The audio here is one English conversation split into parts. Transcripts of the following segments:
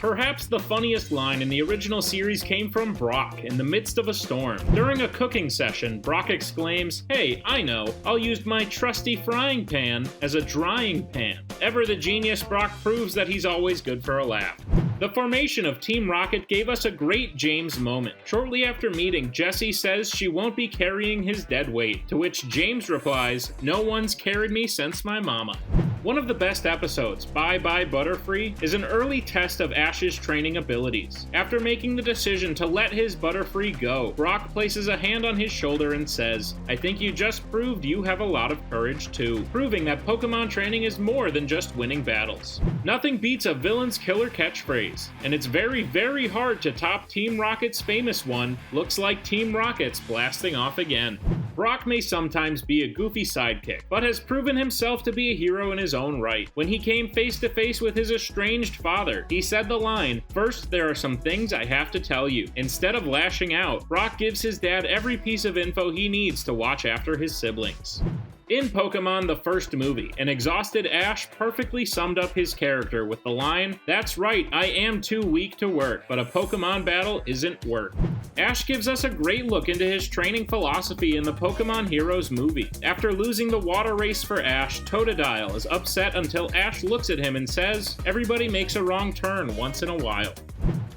Perhaps the funniest line in the original series came from Brock in the midst of a storm. During a cooking session, Brock exclaims, "Hey, I know, I'll use my trusty frying pan as a drying pan." Ever the genius, Brock proves that he's always good for a laugh. The formation of Team Rocket gave us a great James moment. Shortly after meeting, Jessie says she won't be carrying his dead weight, to which James replies, "No one's carried me since my mama." One of the best episodes, Bye Bye Butterfree, is an early test of Ash's training abilities. After making the decision to let his Butterfree go, Brock places a hand on his shoulder and says, "I think you just proved you have a lot of courage too," proving that Pokemon training is more than just winning battles. Nothing beats a villain's killer catchphrase, and it's very, very hard to top Team Rocket's famous one. Looks like Team Rocket's blasting off again. Brock may sometimes be a goofy sidekick, but has proven himself to be a hero in his own right. When he came face to face with his estranged father, he said the line, "First, there are some things I have to tell you." Instead of lashing out, Brock gives his dad every piece of info he needs to watch after his siblings. In Pokémon the first movie, an exhausted Ash perfectly summed up his character with the line, "That's right, I am too weak to work, but a Pokémon battle isn't work." Ash gives us a great look into his training philosophy in the Pokémon Heroes movie. After losing the water race for Ash, Totodile is upset until Ash looks at him and says, "Everybody makes a wrong turn once in a while."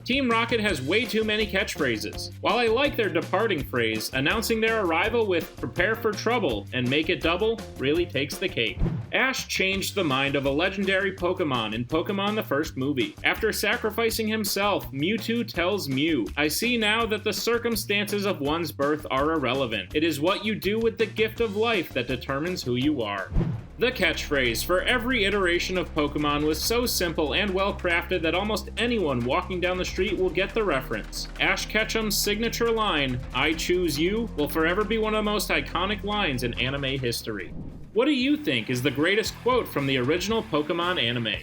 Team Rocket has way too many catchphrases. While I like their departing phrase, announcing their arrival with "prepare for trouble" and "make it double" really takes the cake. Ash changed the mind of a legendary Pokemon in Pokemon the first movie. After sacrificing himself, Mewtwo tells Mew, "I see now that the circumstances of one's birth are irrelevant. It is what you do with the gift of life that determines who you are." The catchphrase for every iteration of Pokemon was so simple and well crafted that almost anyone walking down the street will get the reference. Ash Ketchum's signature line, "I choose you," will forever be one of the most iconic lines in anime history. What do you think is the greatest quote from the original Pokemon anime?